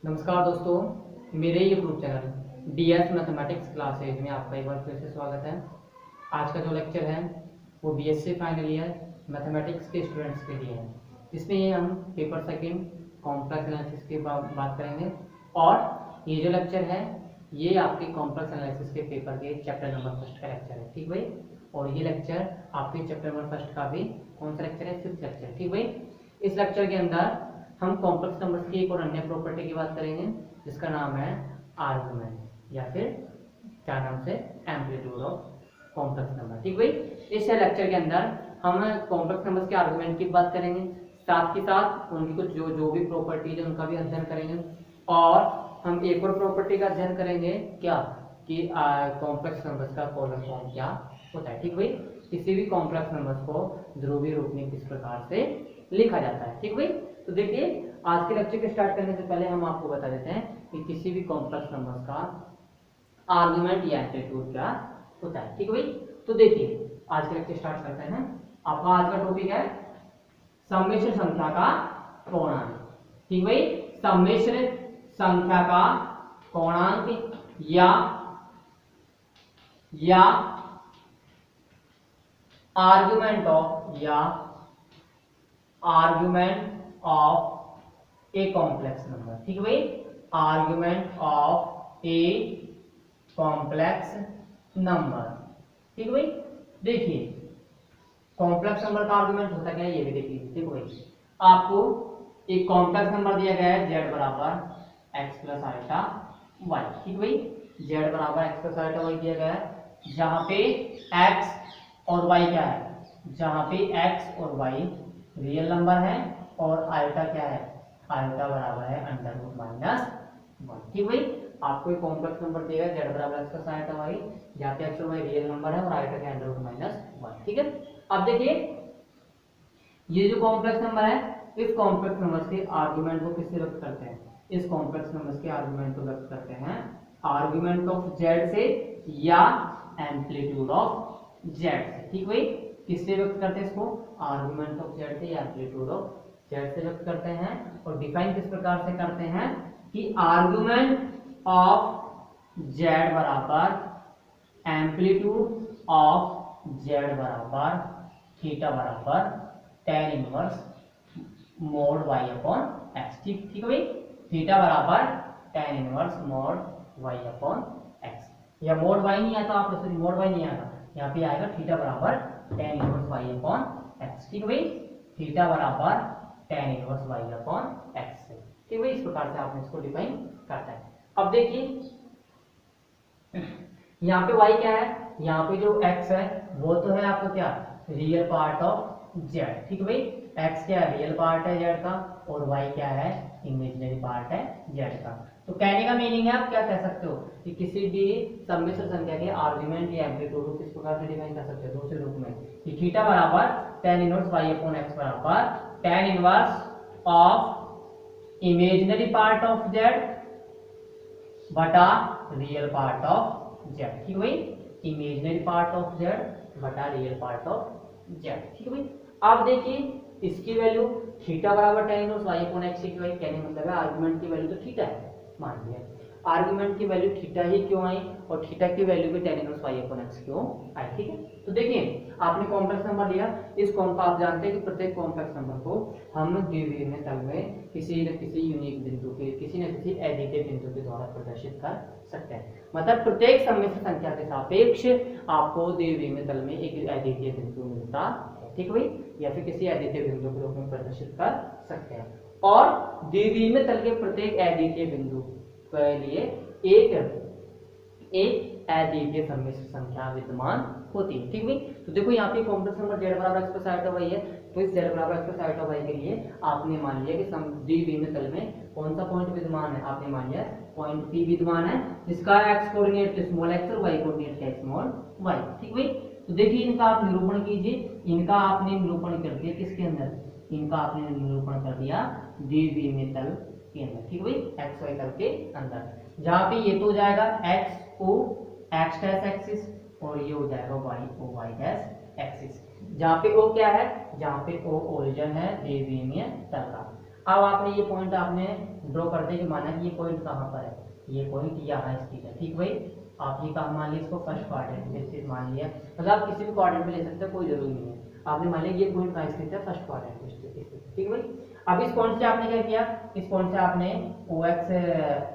नमस्कार दोस्तों, मेरे YouTube channel DS mathematics classes में आपका एक बार फिर से स्वागत है। आज का जो लेक्चर है वो BSc फाइनल ईयर मैथमेटिक्स के स्टूडेंट्स के लिए है। इसमें हम पेपर सेकंड कॉम्प्लेक्स एनालिसिस की बात करेंगे और ये जो लेक्चर है ये आपके कॉम्प्लेक्स एनालिसिस के पेपर के चैप्टर नंबर फर्स्ट का लेक्चर है, ठीक भाई। और ये लेक्चर आपके चैप्टर नंबर फर्स्ट का भी कौन सा लेक्चर है, 6th लेक्चर, ठीक भाई। इस लेक्चर के अंदर हम कॉम्प्लेक्स नंबर्स की एक और अन्य प्रॉपर्टी की बात करेंगे जिसका नाम है आर्गुमेंट या फिर क्या नाम से एम्पलीट्यूड ऑफ कॉम्प्लेक्स नंबर, ठीक भाई। इस लेक्चर के अंदर हम कॉम्प्लेक्स नंबर्स के आर्गुमेंट की बात करेंगे, साथ ही साथ उनकी कुछ जो भी प्रॉपर्टीज है उनका भी अध्ययन करेंगे और हम एक और प्रॉपर्टी का अध्ययन करेंगे क्या कि कॉम्प्लेक्स नंबर्स का कॉलम फॉर्म क्या होता है, ठीक भाई। किसी भी कॉम्प्लेक्स नंबर्स को ध्रुवीय रूप में किस प्रकार से लिखा जाता है, ठीक भाई। तो देखिए, आज के लेक्चर के स्टार्ट करने से पहले हम आपको बता देते हैं कि किसी भी कॉम्प्लेक्स नंबर्स का आर्गुमेंट या एम्पलीट्यूड क्या होता है, ठीक भाई। तो देखिए, आज के लेक्चर स्टार्ट करते हैं। आपका आज का टॉपिक है सम्मिश्र संख्या का कोणांक, ठीक भाई। सम्मिश्र संख्या का कोणांक या argument of a complex number, ठीक है भाई। Argument of a complex number, ठीक है भाई। देखिए, कॉम्प्लेक्स नंबर का आर्गुमेंट होता क्या है ये भी देखिए, देखो भाई। आपको एक कॉम्प्लेक्स नंबर दिया गया है z बराबर x प्लस आइटा y, ठीक भाई। z बराबर x प्लस आइटा y दिया गया है जहां पे x और y क्या है, जहां पे x और y रियल नंबर है और आइटा क्या है, आइटा बराबर है अंडर रूट माइनस 1, ठीक भाई। आपको एक कॉम्प्लेक्स नंबर दिया है z बराबर x प्लस आइटा y जहां पे x और y रियल नंबर है और आइटा क्या अंडर रूट माइनस 1, ठीक है। अब देखिए, ये जो कॉम्प्लेक्स नंबर है इस कॉम्प्लेक्स नंबर्स के आर्गुमेंट को किससे व्यक्त करते हैं, इस कॉम्प्लेक्स नंबर्स के आर्गुमेंट को व्यक्त करते हैं आर्गुमेंट ऑफ z से या एम्पलीट्यूड ऑफ z से, ठीक भाई। किससे व्यक्त करते हैं इसको, आर्गुमेंट ऑफ z से या एम्पलीट्यूड ऑफ z से व्यक्त करते हैं। और डिफाइन किस प्रकार से करते हैं कि आर्गुमेंट ऑफ z बराबर एम्पलीट्यूड ऑफ z बराबर थीटा बराबर tan inverse mode y upon x, ठीक है भाई। थीटा बराबर tan inverse mode y upon x, या मोड y नहीं आता, आप सॉरी मोड y नहीं आता, यहाँ पे आएगा थीटा बराबर tan inverse y upon x, ठीक है भाई। थीटा बराबर tan inverse y upon x से, ठीक है भाई। इस प्रकार से आपने इसको डिफाइन करता है। अब देखिए, यहाँ पे y क्या है, यहाँ पे जो x है वो तो है आपका क्या, रियल पार्ट ऑफ z, ठीक है भाई। x क्या है, रियल पार्ट है z का और y क्या है, इमेजिनरी पार्ट है z का। तो कहने का मीनिंग है, आप क्या कह सकते हो कि किसी भी सम्मिश्र संख्या के आर्गुमेंट या एम्पलीट्यूड को किस प्रकार से डिफाइन कर सकते हो, दूसरे रूप में कि थीटा बराबर tan inverse y upon x बराबर tan inverse of imaginary part of z बटा रियल पार्ट ऑफ z, ठीक है भाई। इमेजिनरी पार्ट ऑफ z बटा रियल पार्ट ऑफ z, ठीक है भाई। अब देखिए, इसकी वैल्यू थीटा बराबर tan inverse y upon x की वैल्यू, कहने मतलब है आर्गुमेंट की वैल्यू तो थीटा है, मान लिया। आर्गुमेंट की वैल्यू थीटा ही क्यों आई और थीटा की वैल्यू भी tan inverse y upon x क्यों आई, ठीक है। तो देखिए, आपने कॉम्प्लेक्स नंबर लिया, इस कॉम्प्लेक्स आप जानते हैं कि प्रत्येक कॉम्प्लेक्स नंबर को हम द्विविमीय तल में किसी न किसी यूनिक बिंदु के, किसी न किसी अद्वितीय बिंदु के द्वारा प्रदर्शित कर सकते हैं। मतलब प्रत्येक सम्मिश्र संख्या के सापेक्ष आपको द्विविमीय तल में एक अद्वितीय बिंदु मिलता है, ठीक है भाई, या फिर किसी अद्वितीय बिंदु के रूप में प्रदर्शित कर सकते हैं। और द्विविमीय तल के प्रत्येक अद्वितीय बिंदु के लिए एक अद्वितीय सम्मिश्र संख्या विद्यमान होती है, ठीक भाई। तो देखो, यहाँ पे कॉम्प्लेक्स नंबर z बराबर x प्लस आइटा y है, तो इस z बराबर x प्लस आइटा y के लिए आपने मान लिया कि द्विविमीय तल में कौन सा पॉइंट विद्यमान है, आपने मान लिया पॉइंट P विद्यमान है जिसका x कोऑर्डिनेट स्मॉल x और y कोऑर्डिनेट है स्मॉल y, ठीक भाई। तो देखिए, इनका आप निरूपण कीजिए, इनका आपने निरूपण कर दिया किसके अंदर, इनका आपने निरूपण कर दिया द्विविमीय तल के अंदर, ठीक है भाई, x y तल के अंदर, जहाँ पे ये तो हो जाएगा x o x dash axis और ये हो जाएगा y o y dash axis, जहाँ पे o क्या है, जहाँ पे o ओरिजिन है द्विविमीय तल का। अब आपने ये पॉइंट आपने ड्रॉ कर दे कि माना कि ये पॉइंट कहाँ पर है, ये पॉइंट यहाँ स्थित है। ठीक भाई, आप ये कहा मान लिया इसको फर्स्ट क्वाड्रेंट में स्थित मान लिया, मतलब आप किसी भी क्वाड्रेंट में ले सकते हो, कोई जरूरी नहीं है। आपने मान लिया ये पॉइंट कहाँ स्थित है, फर्स्ट क्वाड्रेंट में स्थित। ठीक भाई, अब इस पॉइंट से आपने क्या किया, इस पॉइंट से आपने OX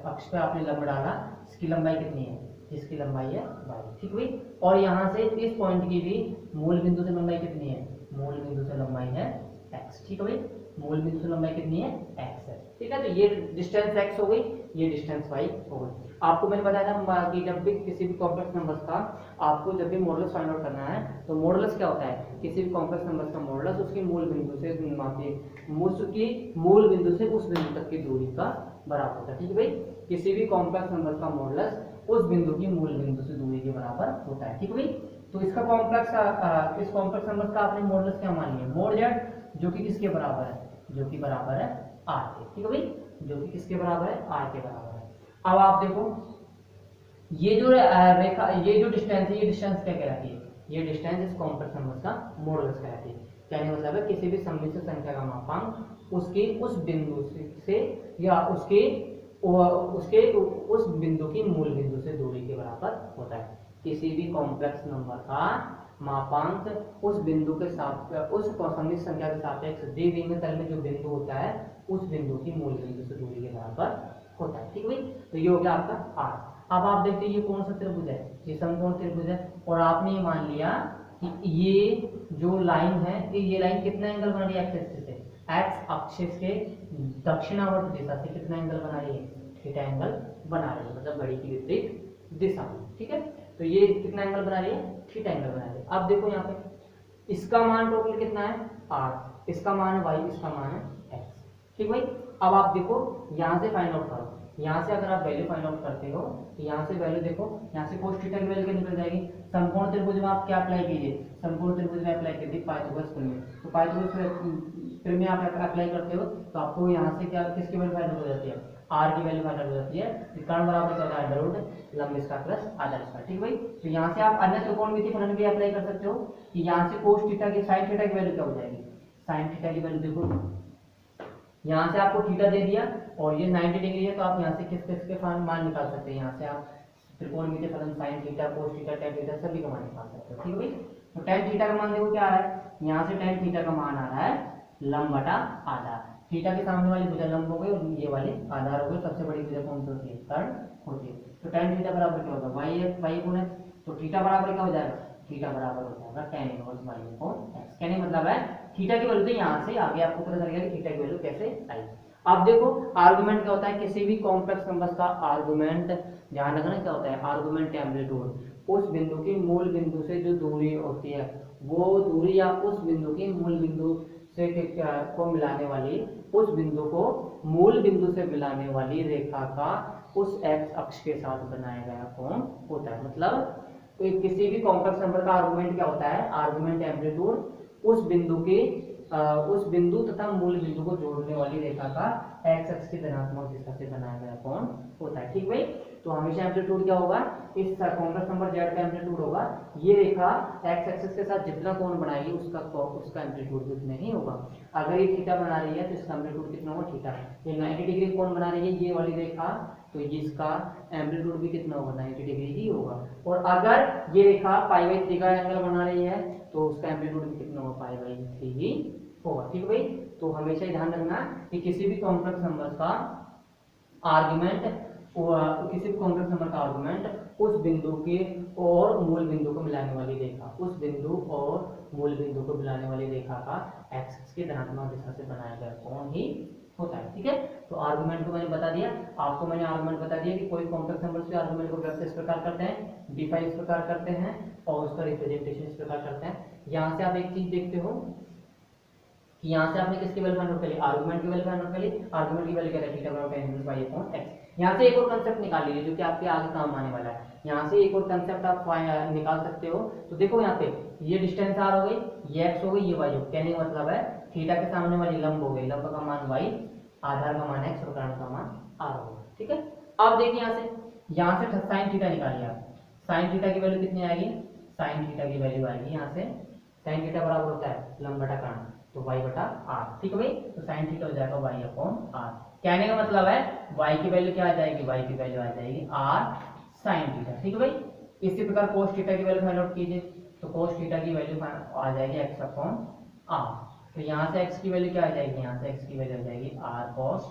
अक्ष पे आपने लंब डाला, इसकी लंबाई कितनी है, इसकी लंबाई है y। ठीक भाई, और यहाँ से इस पॉइंट की भी मूल बिंदु से लंबाई कितनी है, मूल बिंदु से लंबाई है x। ठीक है भाई, मूल बिंदु से लंबाई कितनी है, x है। ठीक है, तो ये डिस्टेंस x हो गई, ये डिस्टेंस y हो गई। आपको मैंने बताया था कि जब भी किसी भी कॉम्प्लेक्स नंबर्स का आपको जब भी मॉडुलस फाइंड आउट करना है, तो मॉडुलस क्या होता है, किसी भी कॉम्प्लेक्स नंबर्स का मॉडुलस उसकी मूल बिंदु से उसकी मूल बिंदु से उस बिंदु तक की दूरी का बराबर होता है। ठीक है भाई, किसी भी कॉम्प्लेक्स नंबर का मॉडुलस उस बिंदु की मूल बिंदु से दूरी के बराबर होता है। ठीक है भाई, तो इसका कॉम्प्लेक्स इस कॉम्प्लेक्स नंबर का आपने मॉडुलस क्या मान लिया, मोड जेड, जो कि किसके बराबर है, जो कि बराबर है r के। ठीक है भाई, जो कि किसके बराबर है, r के बराबर है। अब आप देखो ये जो रेखा, ये जो डिस्टेंस है, ये डिस्टेंस क्या कहलाती है, ये डिस्टेंस इस कॉम्प्लेक्स नंबर का मॉडुलस कहलाती है। कहने मतलब है किसी भी सम्मिश्र संख्या का मापांक उसकी उस बिंदु से या उसके उस बिंदु की मूल बिंदु से दूरी के बराबर होता है। किसी भी कॉम्प्लेक्स नंबर का मापांक उस बिंदु के साथ उस सम्मिश्र संख्या के सापेक्ष दी गई तल में जो बिंदु होता है उस बिंदु की मूल बिंदु से दूरी के बराबर होता है। ठीक है भाई, तो ये हो गया आपका r। अब आप देखते हैं ये कौन सा त्रिभुज है, ये समकोण त्रिभुज है, और आपने ये मान लिया कि ये जो लाइन है, ये लाइन कितना एंगल बना रही है, एक्स एक्सिस से, एक्स एक्सिस के दक्षिणावर्त दिशा से कितना एंगल बना रही है, थीटा एंगल बना रही है, मतलब घड़ी की विपरीत दिशा में। ठीक है, तो ये कितना एंगल बना रही है, थीटा एंगल बना रही है। अब देखो यहाँ पे इसका मान टोटल कितना है r, इसका मान है y, इसका मान है x। ठीक भाई, अब आप देखो यहाँ से फाइंड आउट करो, यहाँ से अगर आप वैल्यू फाइंड आउट करते हो तो यहाँ से वैल्यू देखो, यहाँ से cos थीटा की वैल्यू क्या निकल जाएगी। समकोण त्रिभुज में आप क्या अप्लाई कीजिए, समकोण त्रिभुज में अप्लाई कीजिए पाइथागोरस प्रमेय। तो पाइथागोरस प्रमेय आप अप्लाई करते हो तो आपको यहाँ से क्या, किसकी वैल्यू फाइंड आउट हो जाती है, r की वैल्यू फाइंड आउट हो जाती है। कर्ण बराबर क्या होता है, अंडर रूट लंब इसका प्लस आधा इसका। ठीक भाई, तो यहाँ से आप अन्य त्रिकोणमितीय फलन भी अप्लाई कर सकते हो कि यहाँ से cos थीटा की sin थीटा की वैल्यू क्या हो जाएगी, sin थीटा की वैल्यू देखो, यहाँ से आपको थीटा दे दिया और ये 90 डिग्री है, तो आप यहाँ से किसके मान निकाल सकते हैं, यहाँ से आप त्रिकोणमितीय फलन sin theta, cos theta, tan theta सभी का मान निकाल सकते हो। ठीक है भाई, तो tan थीटा का मान देखो क्या आ रहा है, यहाँ से tan थीटा का मान आ रहा है लंब बटा आधा। थीटा के सामने वाली भुजा लंब हो गई और ये वाली आधार हो गई। सबसे बड़ी भुजा कौन सी होती है, कर्ण होती है। तो tan थीटा बराबर क्या होगा, y गुणा, तो थीटा बराबर क्या हो जाएगा, थीटा बराबर हो जाएगा tan inverse y upon x। कहने मतलब है थीटा की वैल्यू तो यहाँ से आगे आपको पता चलेगा कि थीटा की वैल्यू कैसे आई। अब देखो आर्गुमेंट क्या होता है, किसी भी कॉम्प्लेक्स नंबर्स का आर्गुमेंट, ध्यान रखना क्या होता है, आर्गुमेंट एम्पलीट्यूड उस बिंदु की मूल बिंदु से जो दूरी होती है वो दूरी या उस बिंदु की मूल बिंदु से को मिलाने वाली, उस बिंदु को मूल बिंदु से मिलाने वाली रेखा का उस एक्स अक्ष के साथ बनाया गया कोण होता है। मतलब तो किसी भी कॉम्प्लेक्स नंबर का आर्गुमेंट क्या होता है, आर्गुमेंट एम्पलीट्यूड उस बिंदु तथा मूल बिंदु को जोड़ने वाली रेखा का एक्स अक्ष की धनात्मक दिशा से बनाया गया कोण होता है। ठीक भाई, तो हमेशा एम्पलीट्यूड क्या होगा, इस कॉम्प्लेक्स नंबर z का एम्पलीट्यूड होगा, ये रेखा एक्स एक्सिस के साथ जितना कोण बनाएगी उसका एम्पलीट्यूड भी उतना ही होगा। अगर ये थीटा बना रही है तो इसका एम्पलीट्यूड कितना होगा, थीटा। ये 90 डिग्री कोण बना रही है ये वाली रेखा, तो इसका एम्पलीट्यूड भी कितना होगा, 90 डिग्री ही होगा। और अगर ये रेखा π/3 का एंगल बना रही है तो उसका एम्पलीट्यूड भी कितना होगा, π/3 ही होगा। ठीक भाई, तो हमेशा ध्यान रखना कि किसी भी कॉम्प्लेक्स नंबर का आर्गुमेंट उस बिंदु के और मूल बिंदु को मिलाने वाली रेखा, उस बिंदु और मूल बिंदु को मिलाने वाली रेखा का एक्स की धनात्मक दिशा से बनाया गया कोण ही होता है। ठीक है, तो आर्गुमेंट को मैंने बता दिया, आपको मैंने आर्गुमेंट बता दिया कि कोई कॉम्प्लेक्स नंबर के आर्गुमेंट को व्यक्त इस प्रकार करते हैं, डिफाइन इस प्रकार करते हैं और उसका रिप्रेजेंटेशन इस प्रकार करते हैं। यहाँ से आप एक चीज देखते हो कि यहाँ से आपने किसकी वैल्यू फाइंड आउट करी, आर्गुमेंट की वैल्यू फाइंड आउट करी। आर्गुमेंट की वैल्यू क्या है, थीटा बराबर tan inverse y upon x। यहाँ से एक और कांसेप्ट निकाल लीजिए जो कि आपके आगे काम आने वाला है। यहाँ से एक और कांसेप्ट आप निकाल सकते हो। तो देखो यहाँ पे ये डिस्टेंस r हो गई, ये x हो गई, ये y हो गई। कहने का मतलब है थीटा के सामने वाली लंब हो गई, लंब का मान y, आधार का मान x और कर्ण का मान r होगा। ठीक है, अब देखिए यहाँ से sin थीटा निकालिए आप। sin थीटा की वैल्यू कितनी आएगी, sin थीटा की वैल्यू आएगी यहाँ से, sin थीटा बराबर होता है लंब बटा कर्ण। तो y बटा r, ठीक है भाई। तो साइन थीटा हो जाएगा y अपॉन r। कहने का मतलब है y की वैल्यू क्या आ जाएगी, y की वैल्यू आ जाएगी r साइन थीटा, ठीक है भाई। इसी प्रकार cos थीटा की वैल्यू फाइंड आउट कीजिए, तो cos थीटा की वैल्यू आ जाएगी x अपॉन r। तो यहाँ से x की वैल्यू क्या आ जाएगी, यहाँ से x की वैल्यू आ जाएगी r cos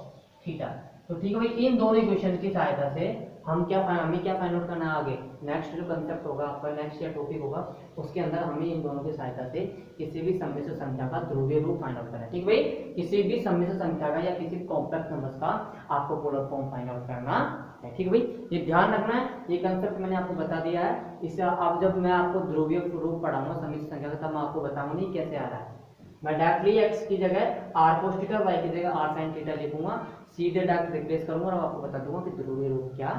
थीटा। तो ठीक है भाई, इन दोनों इक्वेशन की सहायता से हमें क्या फाइंड आउट करना है आगे, नेक्स्ट जो कंसेप्ट होगा आपका, नेक्स्ट या टॉपिक होगा, उसके अंदर हमें इन दोनों की सहायता से किसी भी सम्मिश्र संख्या का ध्रुवीय रूप फाइंड आउट करना है, ठीक है भाई। किसी भी सम्मिश्र संख्या का या किसी कॉम्प्लेक्स नंबर्स का आपको पोलर फॉर्म फाइंड आउट करना है, ठीक है भाई। ये ध्यान रखना है, ये कंसेप्ट मैंने आपको बता दिया है। इससे अब जब मैं आपको ध्रुवीय रूप पढ़ाऊंगा सम्मिश्र संख्या का, तब मैं आपको बताऊंगा नहीं कैसे आ रहा है। मैं डायरेक्टली x की जगह r cos थीटा, y की जगह r sin थीटा लिखूंगा, सीधे डायरेक्ट रिप्लेस करूंगा और आपको बता दूंगा कि ध्रुवीय रूप क्या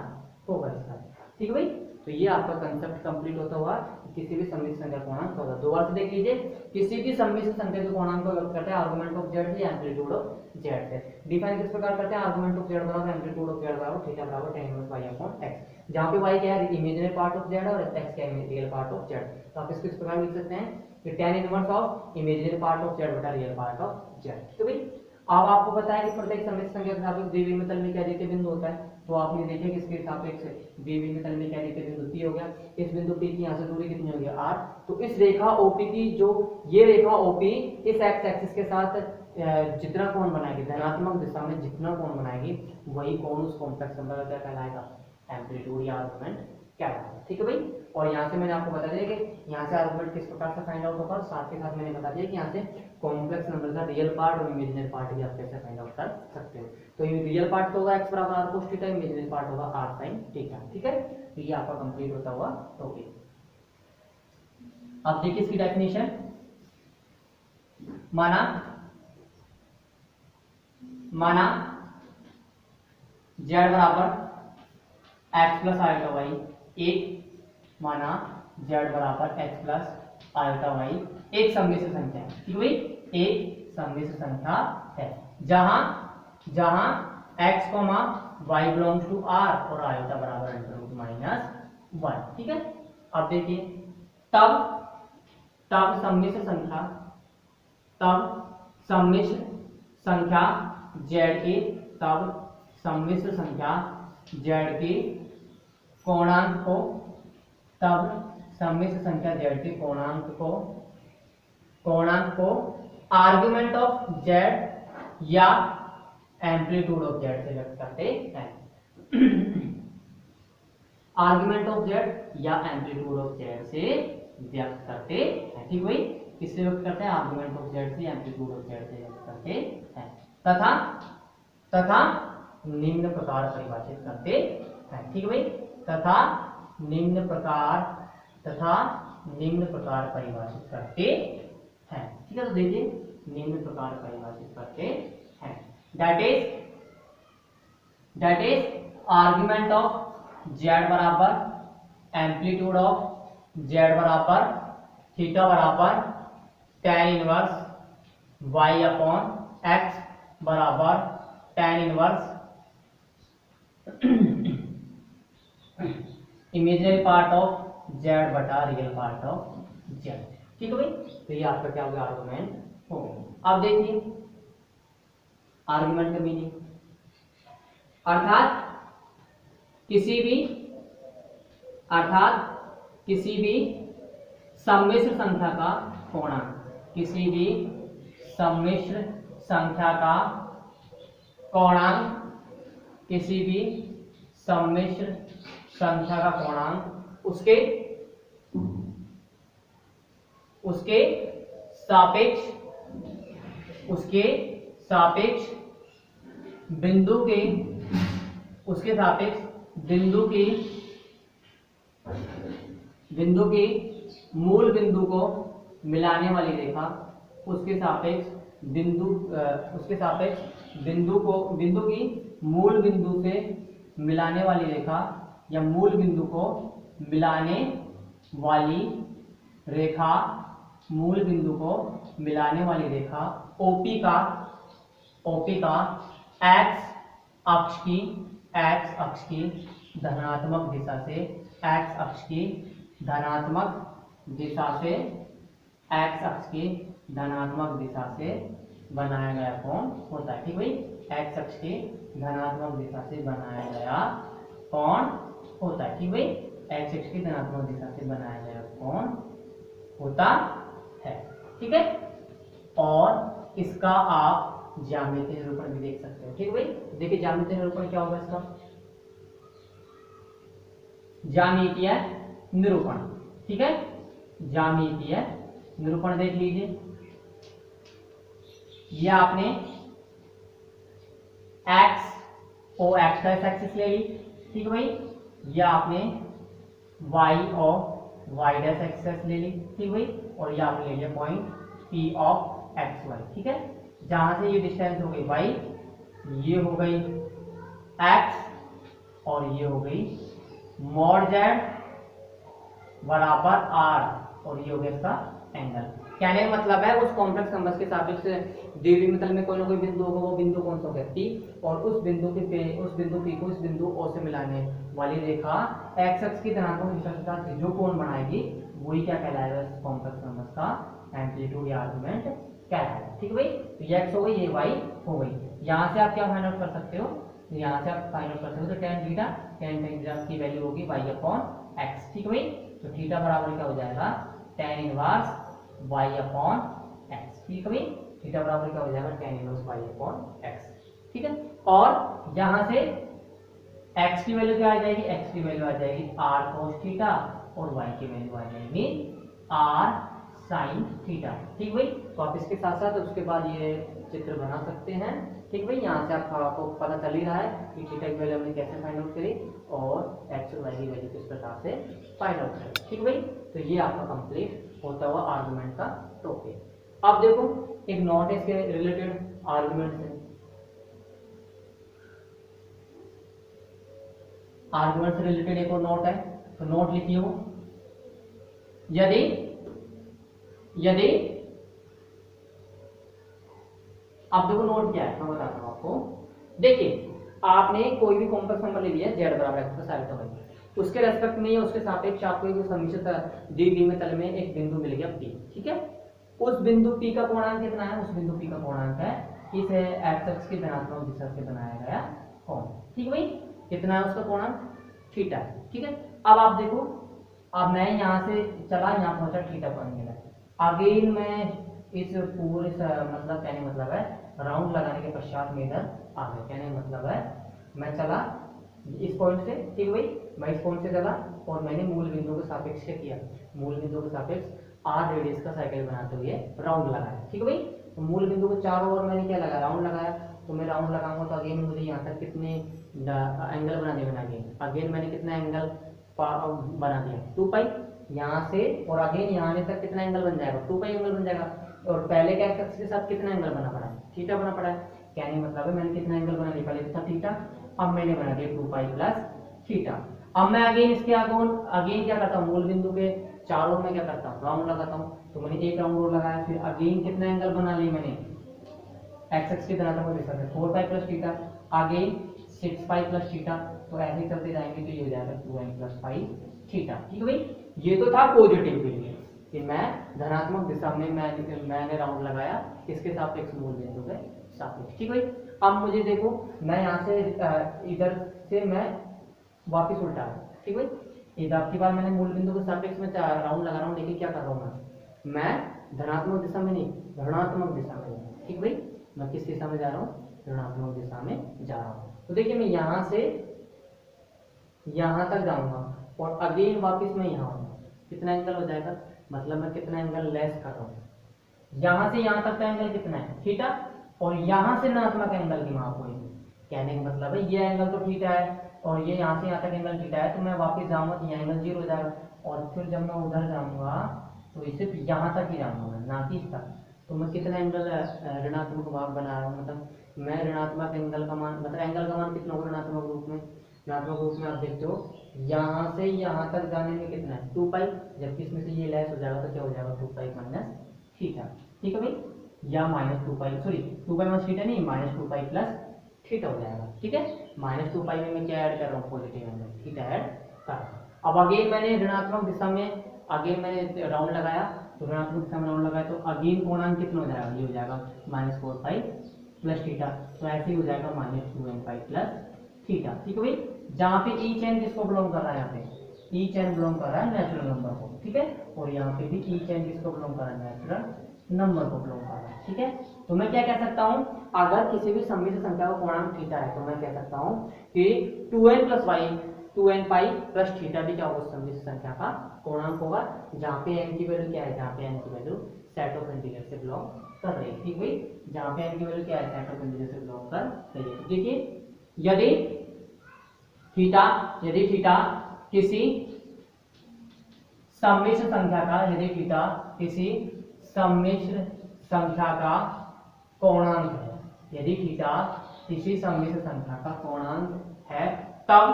होगा इसका, ठीक है भाई। तो ये आपका कंसेप्ट कंप्लीट होता हुआ किसी भी सम्मिश्र संख्या पूर्णांक होगा। दोबारा से देख लीजिए, किसी भी सम्मिश्र संख्या के पूर्णांक को व्यक्त करते हैं आर्गुमेंट ऑफ z से, एम्पलीट्यूड ऑफ z से। डिफाइन किस प्रकार करते हैं, आर्गुमेंट ऑफ z बराबर एम्पलीट्यूड ऑफ z बराबर थीटा बराबर tan inverse y upon x, जहां पे y क्या है, इमेजिनरी पार्ट ऑफ z और x क्या है, रियल पार्ट ऑफ z। तो आप इसको इस प्रकार लिख सकते हैं कि tan inverse of imaginary part of z बटा रियल पार्ट ऑफ z। तो भाई अब आपको पता है कि प्रत्येक सम्मिश्र संख्या के सापेक्ष द्विविमीय तल में क्या द्वितीय बिंदु होता है, तो आपने देखिए किसके सापेक्ष द्विविमीय तल में क्या द्वितीय बिंदु P हो गया। इस बिंदु P की यहाँ से दूरी कितनी होगी, r। तो इस रेखा OP की, जो ये रेखा OP इस x एक्सिस के साथ जितना कोण बनाएगी, धनात्मक दिशा में जितना कोण बनाएगी, वही कोण उस कॉम्प्लेक्स नंबर का क्या कहलाएगा, एम्पलीट्यूड या आर्गुमेंट कहलाएगा, ठीक है भाई। और यहाँ से मैंने आपको बता दिया कि यहाँ से आर्गुमेंट किस प्रकार से फाइंड आउट होगा, और साथ के साथ मैंने बता दिया कि यहाँ से कॉम्प्लेक्स नंबर का रियल पार्ट और इमेजिनरी पार्ट भी आप कैसे फाइंड आउट कर सकते हो। तो ये रियल पार्ट तो होगा x बराबर r cos theta, imaginary part होगा r sin थीटा, ठीक है। तो ये आपका कंप्लीट होता हुआ टॉपिक। अब देखिए इसकी डेफिनेशन, माना z बराबर x प्लस आयोटा y, एक माना z बराबर x प्लस आयोटा y एक सम्मिश्र संख्या है, ठीक है भाई, एक सम्मिश्र संख्या है, जहां x y belongs to r और आयोटा बराबर √-1, ठीक है। अब देखिए, तब सम्मिश्र संख्या z की, तब सम्मिश्र संख्या z की कोणांक को, तब सम्मिश्र संख्या z के कोणांक को आर्गुमेंट ऑफ z या एम्पलीट्यूड ऑफ z से व्यक्त करते हैं। आर्गुमेंट ऑफ z या एम्पलीट्यूड ऑफ z से व्यक्त करते हैं, ठीक भाई। किससे व्यक्त करते हैं, आर्गुमेंट ऑफ z से, एम्पलीट्यूड ऑफ z से व्यक्त करते हैं, तथा निम्न प्रकार परिभाषित करते हैं, ठीक भाई। तथा निम्न प्रकार परिभाषित करते हैं, ठीक है। तो देखिए, निम्न प्रकार परिभाषित करते हैं, that is argument of z बराबर एम्पलीट्यूड ऑफ z बराबर थीटा बराबर tan inverse y upon x बराबर tan inverse imaginary part of z बटा रियल पार्ट ऑफ z, ठीक है भाई। तो ये आपका क्या होगा, आर्गुमेंट होगा। अब देखिए आर्गुमेंट का मीनिंग, अर्थात किसी भी सम्मिश्र संख्या का कोणांक, किसी भी सम्मिश्र संख्या का कोणांक, किसी भी सम्मिश्र संख्या का कोणांक उसके सापेक्ष बिंदु की मूल बिंदु को मिलाने वाली रेखा, उसके सापेक्ष बिंदु की मूल बिंदु से मिलाने वाली रेखा या मूल बिंदु को मिलाने वाली रेखा, मूल बिंदु को मिलाने वाली रेखा OP का x अक्ष की धनात्मक दिशा से, x अक्ष की धनात्मक दिशा से बनाया गया कोण होता है। ठीक भाई, एक्स अक्ष के धनात्मक दिशा से बनाया गया कोण होता है। ठीक भाई, एक्स अक्ष की धनात्मक दिशा से बनाया गया कोण होता है। ठीक है, और इसका आप ज्यामितीय निरूपण भी देख सकते हो। ठीक भाई, देखिए ज्यामितीय निरूपण क्या होगा इसका, ज्यामितीय निरूपण। ठीक है, ज्यामितीय निरूपण देख लीजिए, ये आपने एक्स और एक्स का एक्सिस ले ली। ठीक है भाई, ये आपने वाई और वाई डैश एक्सिस ले ली। ठीक भाई, और ये आपने ले लिया point P of X Y. ठीक है, जहां से ये डिस्टेंस हो गई वाई, ये हो गई एक्स और ये हो गई मॉड जेड बराबर आर और ये हो गया इसका एंगल। कहने का मतलब है उस कॉम्प्लेक्स नंबर्स के सापेक्ष दी हुई मतलब में कोई ना कोई बिंदु होगा, वो बिंदु कौन सा होगा पी, और उस बिंदु के उस बिंदु पी को इस बिंदु ओ से मिलाने वाली रेखा एक्स अक्ष की धनात्मक दिशा के साथ जो कोण बनाएगी वही क्या कहलाएगा, इस कॉम्प्लेक्स नंबर्स का एम्पलीट्यूड या आर्गुमेंट कहलाएगा। ठीक है भाई, तो ये एक्स हो गई, ये वाई हो गई। यहाँ से आप क्या फाइंड आउट कर सकते हो, यहाँ से आप फाइंड आउट कर सकते हो तो टेन थीटा की वैल्यू होगी वाई अपॉन एक्स। ठीक है भाई, तो थीटा बराबर क्या हो जाएगा, tan inverse Y upon X. ठीक है भाई, थीटा बराबर क्या हो जाएगा, tan inverse Y upon X. ठीक है, और यहाँ से x की वैल्यू क्या आ जाएगी, x की वैल्यू आ जाएगी r cos थीटा और y की वैल्यू आ जाएगी r sin थीटा। ठीक भाई, तो आप इसके साथ साथ उसके बाद ये चित्र बना सकते हैं। ठीक भाई, यहाँ से आपको पता चल ही रहा है कि थीटा की वैल्यू हमने कैसे फाइंड आउट करी और x और y की वैल्यू किस प्रकार से फाइंड आउट करी। ठीक भाई, तो ये आपका कंप्लीट होता हुआ आर्गुमेंट का टॉपिक। अब देखो एक नोट है इसके रिलेटेड आर्गुमेंट से, आर्गुमेंट से रिलेटेड एक और नोट है, तो नोट लिखिए हो, यदि यदि अब देखो नोट क्या है मैं बताता हूं आपको। देखिए आपने कोई भी कॉम्प्लेक्स नंबर ले लिया z बराबर x प्लस आल्फा वाई, उसके रेस्पेक्ट में या उसके सापेक्ष आपको एक समिश्र दी गई में तल में एक बिंदु मिल गया p। ठीक है, उस बिंदु p का कोणांक कितना है, उस बिंदु p का कोणांक है इस x अक्ष की धनात्मक दिशा से बनाया गया कोण। ठीक है भाई, कितना है उसका कोणांक, थीटा। ठीक है, अब आप देखो, अब मैं यहाँ से चला यहाँ पहुंचा थीटा पॉइंट मिला, अगेन मैं इस पूरे मतलब कहने मतलब है राउंड लगाने के पश्चात में इधर आ गया। कहने मतलब है मैं चला इस पॉइंट से, ठीक है भाई, मैं इस पॉइंट से चला और मैंने मूल बिंदु के सापेक्ष से किया, मूल बिंदु के सापेक्ष आर रेडियस का साइकिल बनाते हुए राउंड लगाया। ठीक है भाई, तो मूल बिंदु को चारों ओर मैंने क्या लगाया, राउंड लगाया। तो मैं राउंड लगाऊंगा तो अगेन मुझे यहाँ तक कितने एंगल बना दिया, अगेन मैंने कितना एंगल बना दिया 2 पाई यहाँ से, और अगेन यहाँ आने तक कितना एंगल बन जाएगा, 2 पाई एंगल बन जाएगा। और पहले क्या एक्स के साथ कितना एंगल बना पड़ा है, थीटा बना पड़ा है। कहने मतलब है मैंने कितना एंगल बना लिया, पहले था थीटा, अब मैंने बना दिया 2 पाई प्लस थीटा। अब मैं अगेन इसके अगेन क्या करता हूँ, मूल बिंदु के चारों में क्या करता हूँ, राउंड लगाता हूँ। तो मैंने एक राउंड और लगाया, फिर अगेन कितना एंगल बना लिया मैंने, एक्स की धनात्मक दिशा में 4 पाई प्लस थीटा, आगे 6 पाई प्लस थीटा। तो ऐसे ही चलते जाएंगे तो ये हो जाएगा 2n प्लस पाई थीटा। ठीक है भाई, ये तो था पॉजिटिव के लिए कि मैं धनात्मक दिशा में मैंने राउंड लगाया इसके सापेक्ष मूल बिंदु के सापेक्ष। ठीक है भाई, अब मुझे देखो मैं यहाँ से इधर से मैं वापिस उल्टा, ठीक है भाई, इधर की बार मैंने मूल बिंदु के सापेक्ष में राउंड लगा रहा हूँ, लेकिन क्या कर रहा हूँ मैं धनात्मक दिशा में नहीं, ऋणात्मक दिशा में। ठीक भाई, मैं किस दिशा में जा रहा हूँ, ऋणात्मक दिशा में जा रहा हूँ। तो देखिए मैं यहाँ से यहाँ तक जाऊंगा और अगेन वापस मैं यहाँ आऊंगा, कितना एंगल हो जाएगा, मतलब मैं कितना एंगल लेस कर रहा हूँ। यहाँ से यहाँ तक का एंगल कितना है, थीटा, और यहाँ से ऋणात्मक एंगल की माप हुई। कहने का मतलब है ये एंगल तो थीटा है और ये यहाँ से यहाँ तक एंगल थीटा है, तो मैं वापस जाऊंगा तो ये एंगल 0 हो जाएगा, और फिर जब मैं उधर जाऊंगा तो सिर्फ यहाँ तक ही जाऊंगा ना कि इस तक। तो मैं कितना एंगल ऋणात्मक भाग बना रहा हूँ, मतलब मैं ऋणात्मक एंगल का मान, मतलब एंगल का मान कितना होगा ऋणात्मक रूप में, ऋणात्मक रूप में आप देखते हो यहाँ से यहाँ तक जाने में कितना है 2 पाई, जबकि इसमें से ये लेस हो जाएगा तो क्या हो जाएगा 2 पाई माइनस थीटा। ठीक है भाई, या माइनस 2 पाई, सॉरी 2 पाई माइनस थीटा नहीं, माइनस 2 पाई प्लस थीटा हो जाएगा। ठीक है, माइनस 2 पाई में मैं क्या ऐड कर रहा हूँ, पॉजिटिव एंगल थीटा ऐड कर रहा हूँ। अब अगेन मैंने ऋणात्मक दिशा में अगेन मैंने राउंड लगाया, तो ऋणात्मक दिशा में राउंड लगाए तो अगेन कोणांक कितना हो जाएगा, ये हो जाएगा -4 प्लस थीटा, तो ऐसे ही हो जाएगा -2n प्लस थीटा। ठीक है भाई, जहाँ पे ई चेन किसको बिलोंग कर रहा है, यहाँ पे ई चेन बिलोंग कर रहा है नेचुरल नंबर को। ठीक है, और यहाँ पे भी ई चेन किसको बिलोंग कर रहा है, नेचुरल नंबर को बिलोंग कर रहा है। ठीक है, तो मैं क्या कह सकता हूँ, अगर किसी भी सम्मिश्र संख्या का कोणांक थीटा है तो मैं कह सकता हूँ कि 2n plus Y 2n pi plus theta भी क्या होगा, सम्मिश्र संख्या का कोणांक होगा, जहाँ पे n की वैल्यू क्या है, जहाँ पे n की वैल्यू सेट ऑफ इंटीजर से बिलोंग कर रही है। ठीक भाई, जहाँ पे n की वैल्यू क्या है, सेट ऑफ इंटीजर से बिलोंग कर रही है। तो देखिए, यदि थीटा किसी सम्मिश्र संख्या का, यदि थीटा किसी सम्मिश्र संख्या का कोणांक है, यदि थीटा किसी सम्मिश्र संख्या का कोणांक है, तब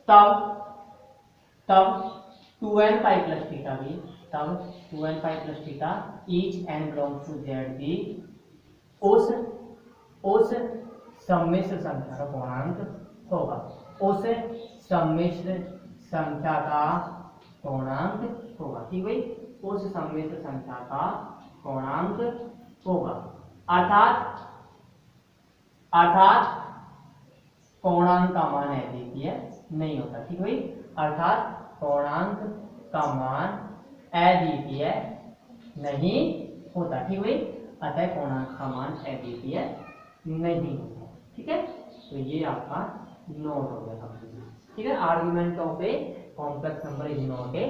तब तब 2n पाई प्लस थीटा भी, तब 2n pi plus theta each n belongs to z भी उस सम्मिश्र संख्या का कोणांक होगा, उस सम्मिश्र संख्या का कोणांक होगा। ठीक भाई, उस सम्मिश्र संख्या का कोणांक होगा, अर्थात कोणांक का मान अद्वितीय नहीं होता। ठीक भाई, अर्थात कोणांक का मान अद्वितीय नहीं होता। ठीक भाई, अतः कोणांक का मान अद्वितीय नहीं होता। ठीक है, तो ये आपका नोट हो गया सब कुछ। ठीक है, argument of a complex number is not a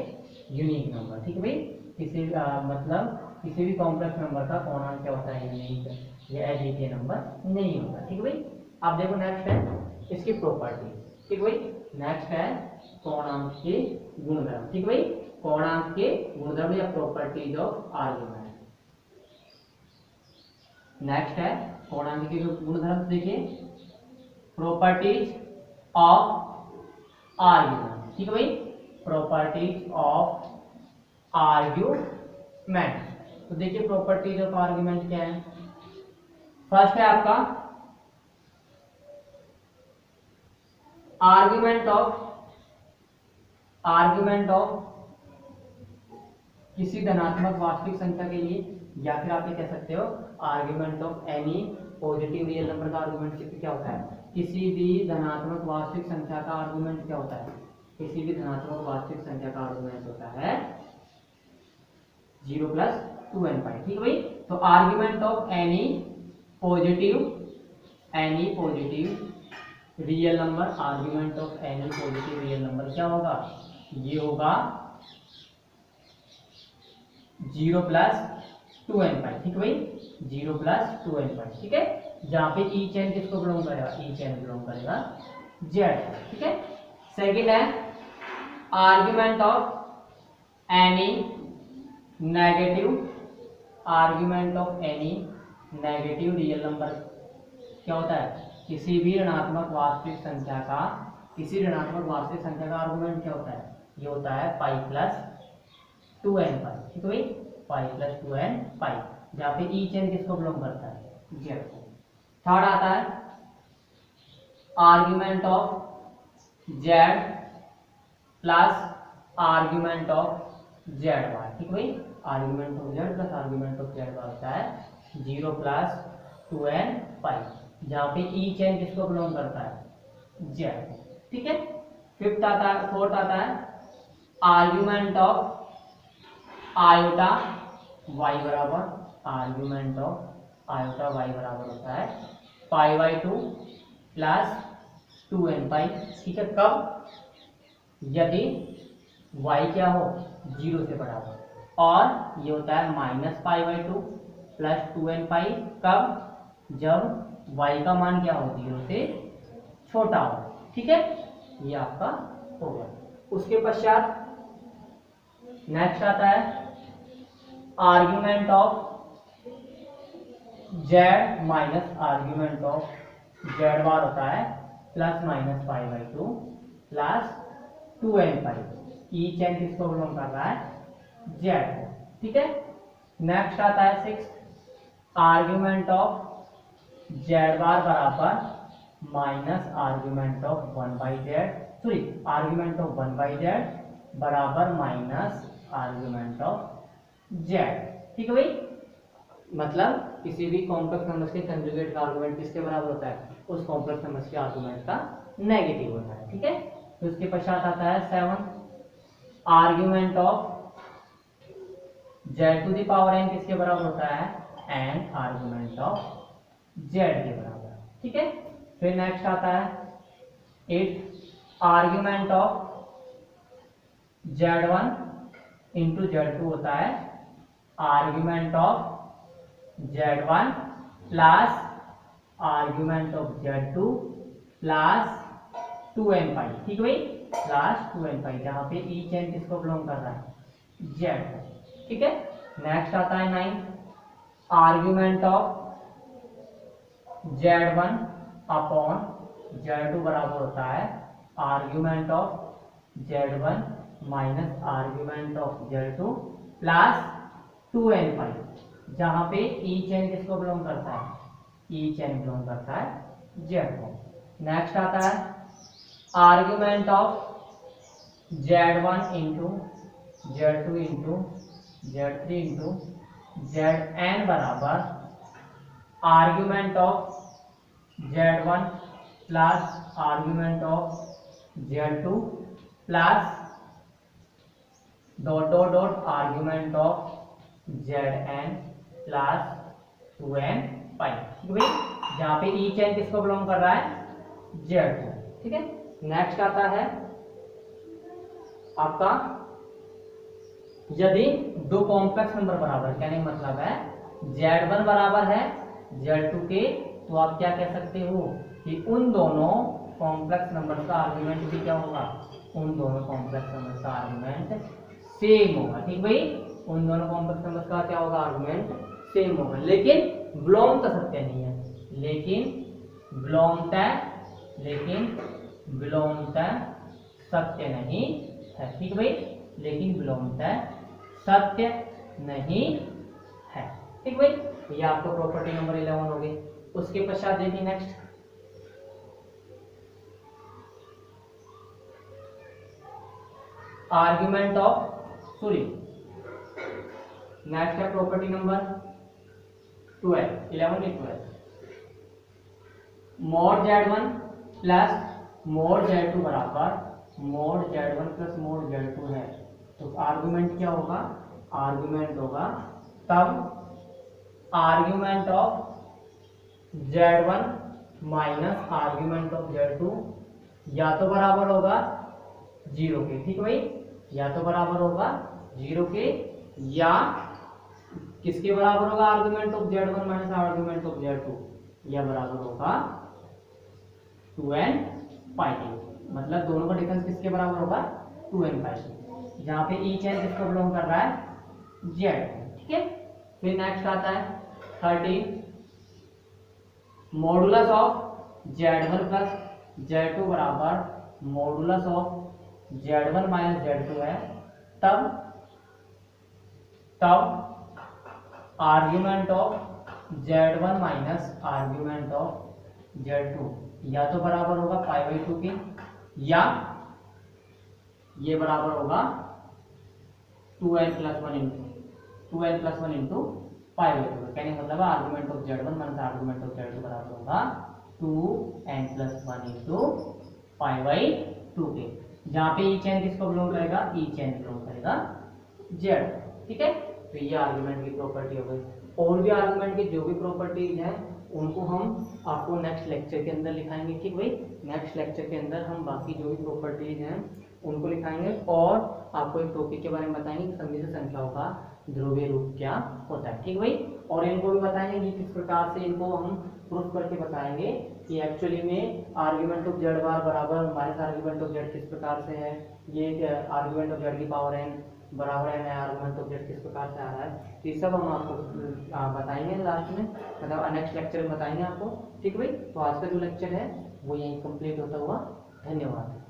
unique number. ठीक है भाई, किसी मतलब किसी भी कॉम्प्लेक्स नंबर का कोणांक क्या होता है, यूनिक या अद्वितीय नंबर नहीं होता। ठीक है भाई, आप देखो नेक्स्ट है इसकी प्रॉपर्टी। ठीक भाई, नेक्स्ट है कोणांक के गुणधर्म। ठीक भाई, कोणांक के गुणधर्म या प्रॉपर्टीज ऑफ आर्गुमेंट। नेक्स्ट है कोणांक के गुणधर्म। देखिए, प्रॉपर्टीज ऑफ आर्गुमेंट। ठीक है भाई, प्रॉपर्टीज ऑफ आर्गुमेंट। तो देखिए प्रॉपर्टीज ऑफ आर्गुमेंट क्या है। फर्स्ट है आपका आर्गुमेंट ऑफ किसी धनात्मक वास्तविक संख्या के लिए, या फिर आप ये कह सकते हो argument of any positive real number का आर्गुमेंट क्या होता है, किसी भी धनात्मक वास्तविक संख्या का आर्गुमेंट क्या होता है, किसी भी धनात्मक वास्तविक संख्या का आर्गुमेंट होता है 0 प्लस 2n पाई। ठीक है भाई, तो argument of any positive real number, argument of any positive real number क्या होगा, ये होगा 0 प्लस 2n पाई। ठीक है भाई, 0 प्लस 2n पाई। ठीक है, जहां पे ई चेन किसको बिलोंग करेगा, ई चेन बिलोंग करेगा z। ठीक है, सेकंड है argument of any negative real number क्या होता है, किसी भी ऋणात्मक वास्तविक संख्या का, आर्गुमेंट क्या होता है, ये होता है पाई प्लस 2n पाई। ठीक है भाई, पाई प्लस 2n पाई, जहाँ पे ई चेन किसको बिलोंग करता है, z को। थर्ड आता है argument of z plus argument of z बार। ठीक है भाई, argument of z plus argument of z बार होता है 0 प्लस 2n पाई, जहाँ पे ई चेन किसको बिलोंग करता है, z। ठीक है, फोर्थ आता है आर्गुमेंट ऑफ आयोटा y बराबर, आर्गुमेंट ऑफ आयोटा y बराबर होता है π/2 प्लस 2n पाई। ठीक है, कब, यदि y क्या हो 0 से बड़ा हो, और ये होता है -π/2 प्लस 2n पाई, कब, जब y का मान क्या हो 0 से छोटा हो। ठीक है, ये आपका होगा। उसके पश्चात नेक्स्ट आता है argument of z minus argument of z बार होता है प्लस माइनस π/2 प्लस 2n पाई। ई चेन किसको बिलोंग कर रहा है, z को। ठीक है, नेक्स्ट आता है 6 आर्गुमेंट ऑफ z बार बराबर minus argument of 1/z, argument of 1/z बराबर माइनस आर्गुमेंट ऑफ जेड। ठीक है भाई, मतलब किसी भी कॉम्प्लेक्स नंबर्स के कंजुगेट का आर्गुमेंट किसके बराबर होता है, उस कॉम्प्लेक्स नंबर्स के आर्गुमेंट का नेगेटिव होता है। ठीक है, तो उसके पश्चात आता है 7 argument of Z to the power N किसके बराबर होता है, एन आर्ग्यूमेंट ऑफ जेड के बराबर। ठीक है, फिर नेक्स्ट आता है 8 argument of Z1 into Z2 होता है argument of Z1 plus argument of Z2 plus 2n पाई। ठीक है भाई, प्लस 2n पाई, जहां पे ई चेन किसको बिलोंग कर रहा है, Z। ठीक है, नेक्स्ट आता है 9 argument of Z1 upon Z2 बराबर होता है argument of Z1 minus argument of Z2 plus 2n पाई, जहां पे ई चेन किसको बिलोंग करता है, ई चेन बिलोंग करता है Z को। नेक्स्ट आता है argument of Z1 into Z2 into Z3 into Zn बराबर argument of Z1 plus argument of Z2 plus dot dot dot argument of Zn plus 2n पाई। ठीक है भाई, जहां पे ई चेन किसको बिलोंग कर रहा है, Z को। ठीक है, नेक्स्ट आता है आपका यदि दो कॉम्प्लेक्स नंबर बराबर, कहने का मतलब है Z1 बराबर है Z2 के, तो आप क्या कह सकते हो कि उन दोनों कॉम्प्लेक्स नंबर का आर्गुमेंट भी क्या होगा, उन दोनों कॉम्प्लेक्स नंबर का आर्गुमेंट सेम होगा। ठीक भाई, उन दोनों कॉम्प्लेक्स नंबर का क्या होगा, आर्गुमेंट सेम होगा, लेकिन ब्लोमता सत्य नहीं है, लेकिन ब्लोमता सत्य नहीं है। ठीक भाई, लेकिन ब्लोमता सत्य नहीं है। ठीक भाई, ये आपको प्रॉपर्टी नंबर 11 हो गई। उसके पश्चात देखिए नेक्स्ट आर्ग्यूमेंट ऑफ नेक्स्ट है property number 11 mode Z1 plus mode Z2 बराबर mode Z1 plus mode Z2 है, तो आर्ग्यूमेंट क्या होगा, आर्ग्यूमेंट होगा तब argument of Z1 minus argument of Z2 या तो बराबर होगा 0 के। ठीक है भाई, या तो बराबर होगा 0 के, या किसके बराबर होगा, argument of Z1 minus argument of Z2, या बराबर होगा 2n पाई के। मतलब दोनों का डिफरेंस किसके बराबर होगा, 2n पाई के, जहां पे ई चेन किसको बिलोंग कर रहा है, Z। ठीक है, फिर नेक्स्ट आता है 13 modulus of Z1 plus Z2 बराबर modulus of Z1 minus Z2 है, तब argument of Z1 minus argument of Z2 या तो बराबर होगा π/2 के, या ये बराबर होगा 2n प्लस 1 इंटू π/2। कहने का मतलब argument of Z1 minus argument of Z2 बराबर होगा 2n प्लस 1 इंटू π/2 के, जहां पे ई चेन किसको बिलोंग करेगा, ई चेन बिलोंग करेगा Z। ठीक है, तो ये आर्गुमेंट की प्रॉपर्टी हो गई। और भी आर्गुमेंट की जो भी प्रॉपर्टीज हैं उनको हम आपको नेक्स्ट लेक्चर के अंदर लिखाएंगे। ठीक भाई, नेक्स्ट लेक्चर के अंदर हम बाकी जो भी प्रॉपर्टीज हैं उनको लिखाएंगे, और आपको एक टॉपिक के बारे में बताएंगे कि समिश्र संख्याओं का ध्रुवीय रूप क्या होता है। ठीक भाई, और इनको भी बताएंगे कि किस प्रकार से इनको हम प्रूफ करके बताएंगे कि एक्चुअली में आर्ग्यूमेंट ऑफ जेड बार बराबर माइनस आर्ग्यूमेंट ऑफ जेड किस प्रकार से है, ये आर्ग्यूमेंट ऑफ जेड की पावर n बराबर है आर्गुमेंट ऑफ जेड किस प्रकार से आ रहा है, ये सब हम आपको बताएंगे लास्ट में, मतलब नेक्स्ट लेक्चर में बताएंगे आपको। ठीक भाई, तो आज का जो लेक्चर है वो यहीं कंप्लीट होता हुआ। धन्यवाद।